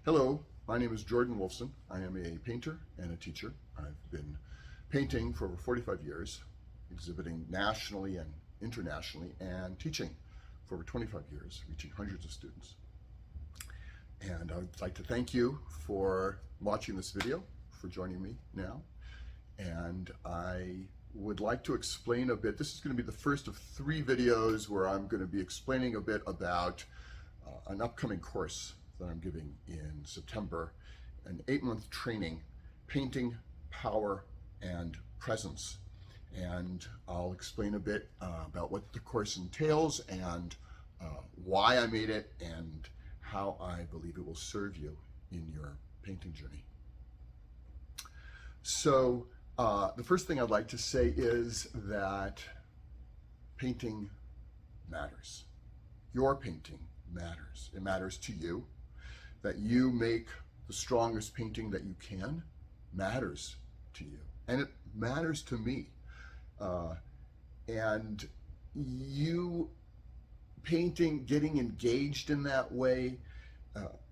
Hello, my name is Jordan Wolfson. I am a painter and a teacher. I've been painting for over 45 years, exhibiting nationally and internationally, and teaching for over 25 years, reaching hundreds of students. And I would like to thank you for watching this video, for joining me now. And I would like to explain a bit. This is going to be the first of 3 videos where I'm going to be explaining a bit about an upcoming course that I'm giving in September, an 8-month training, Painting, Power, and Presence. And I'll explain a bit about what the course entails and why I made it and how I believe it will serve you in your painting journey. So the first thing I'd like to say is that painting matters. Your painting matters. It matters to you. That you make the strongest painting that you can matters to you. And it matters to me. And you painting, getting engaged in that way,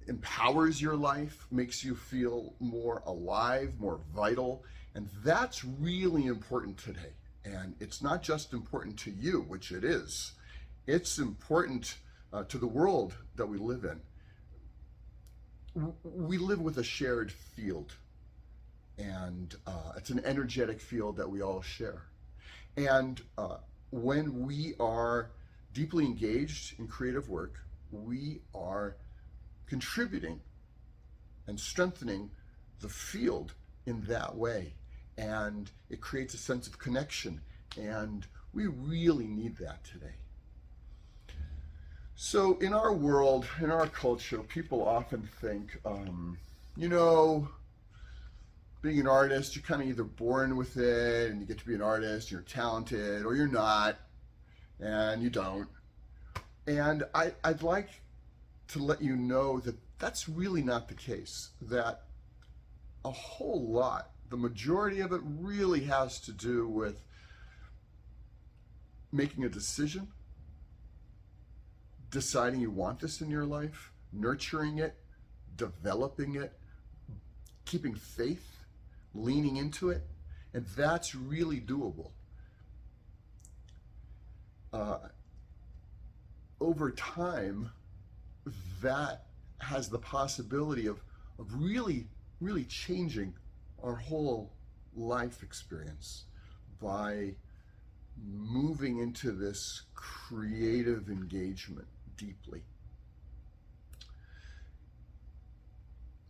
empowers your life, makes you feel more alive, more vital. And that's really important today. And it's not just important to you, which it is. It's important to the world that we live in. We live with a shared field, and it's an energetic field that we all share. And when we are deeply engaged in creative work, we are contributing and strengthening the field in that way. And it creates a sense of connection, and we really need that today. So in our world, in our culture, people often think, being an artist, you're kind of either born with it and you get to be an artist, you're talented, or you're not, and you don't. And I'd like to let you know that that's really not the case, that a whole lot, the majority of it really has to do with making a decision, deciding you want this in your life, nurturing it, developing it, keeping faith, leaning into it, and that's really doable. Over time, that has the possibility of really, really changing our whole life experience by moving into this creative engagement deeply.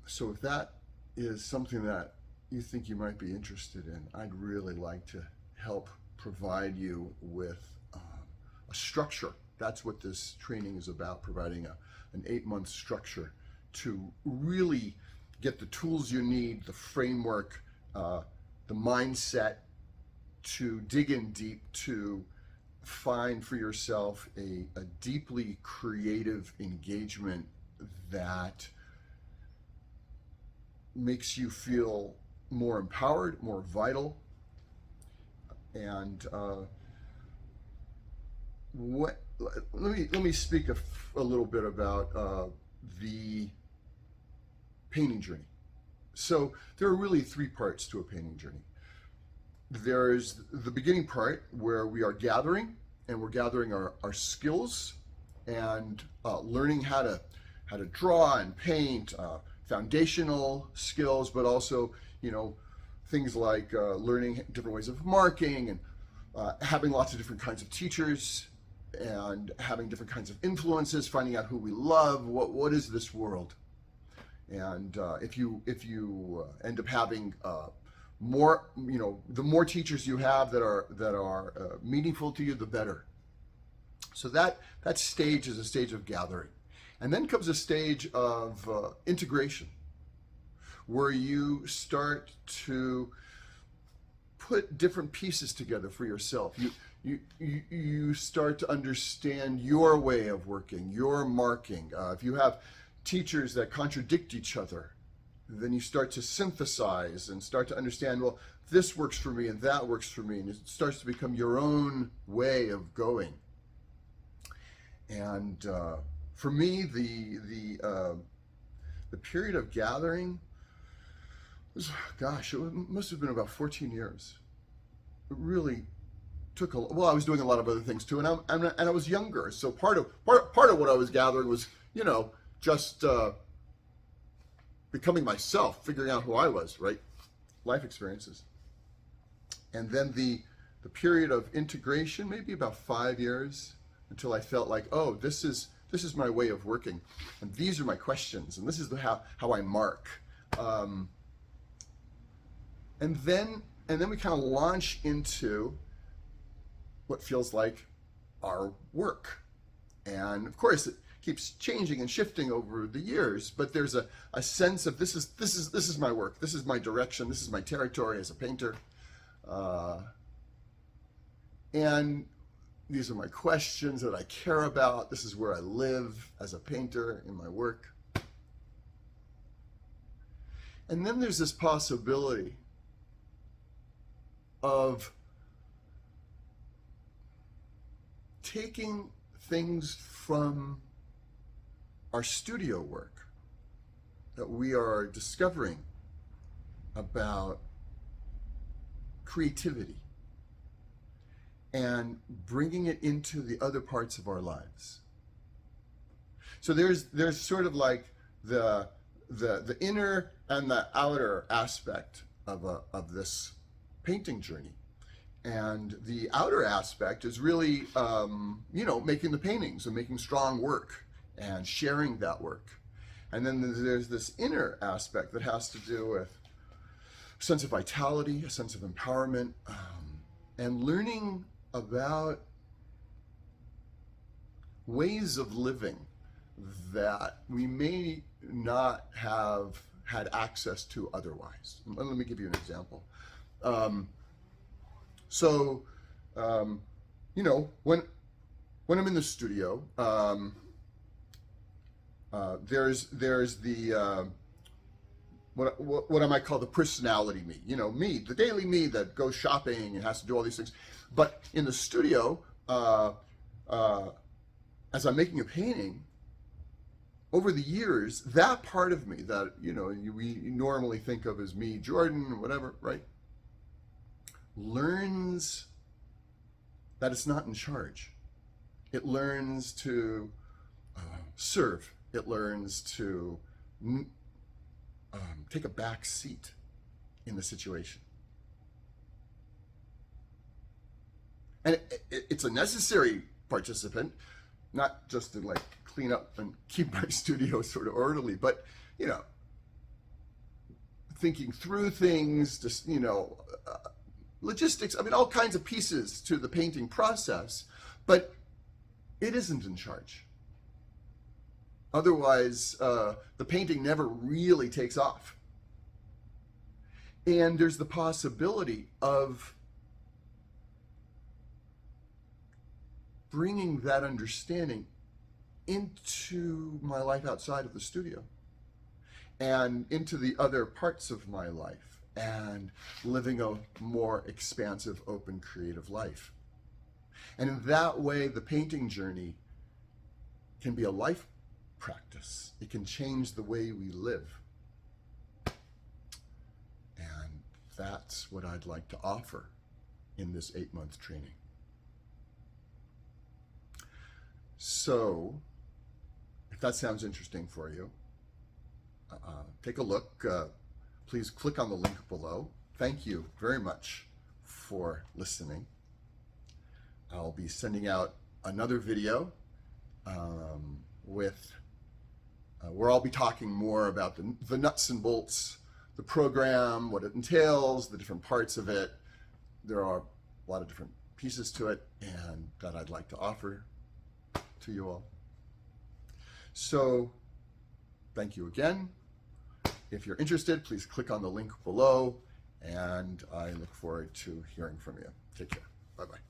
So if that is something that you think you might be interested in, I'd really like to help provide you with a structure. That's what this training is about, providing an 8-month structure to really get the tools you need, the framework, the mindset, to dig in deep, to find for yourself a deeply creative engagement that makes you feel more empowered, more vital. And let me speak a little bit about the painting journey. So there are really 3 parts to a painting journey. There's the beginning part where we are gathering, and we're gathering our skills and learning how to draw and paint, foundational skills, but also things like learning different ways of marking and having lots of different kinds of teachers and having different kinds of influences, finding out who we love, what is this world. And if you end up having more, the more teachers you have that are meaningful to you, the better. So that stage is a stage of gathering. And then comes a stage of integration, where you start to put different pieces together for yourself. You start to understand your way of working, your marking. If you have teachers that contradict each other, then you start to synthesize and start to understand, well, this works for me and that works for me, and it starts to become your own way of going. And for me, the the period of gathering was, gosh, must have been about 14 years. It really took well, I was doing a lot of other things too, and I was younger, so part of what I was gathering was, just becoming myself, figuring out who I was, right? Life experiences. And then the period of integration, maybe about 5 years, until I felt like, oh, this is my way of working, and these are my questions, and this is how I mark. And then we kind of launch into what feels like our work. And of course, it keeps changing and shifting over the years, but there's a sense of this is my work, this is my direction, this is my territory as a painter, and these are my questions that I care about. This is where I live as a painter in my work. And then there's this possibility of taking things from our studio work that we are discovering about creativity and bringing it into the other parts of our lives. So there's sort of like the inner and the outer aspect of this painting journey. And the outer aspect is really, making the paintings and making strong work and sharing that work. And then there's this inner aspect that has to do with a sense of vitality, a sense of empowerment, and learning about ways of living that we may not have had access to otherwise. Let me give you an example. When I'm in the studio, there's the what I might call the personality me. Me, the daily me that goes shopping and has to do all these things. But in the studio, as I'm making a painting, over the years, that part of me that we normally think of as me, Jordan, or whatever, right, learns that it's not in charge. It learns to serve. It learns to take a back seat in the situation. And it's a necessary participant, not just to like clean up and keep my studio sort of orderly, but thinking through things, just logistics. I mean, all kinds of pieces to the painting process, but it isn't in charge. Otherwise, the painting never really takes off. And there's the possibility of bringing that understanding into my life outside of the studio and into the other parts of my life, and living a more expansive, open, creative life. And in that way, the painting journey can be a life practice. It can change the way we live. And that's what I'd like to offer in this 8-month training. So, if that sounds interesting for you, take a look. Please click on the link below. Thank you very much for listening. I'll be sending out another video where I'll be talking more about the nuts and bolts, the program, what it entails, the different parts of it. There are a lot of different pieces to it, and that I'd like to offer to you all. So, thank you again. If you're interested, please click on the link below, and I look forward to hearing from you. Take care. Bye-bye.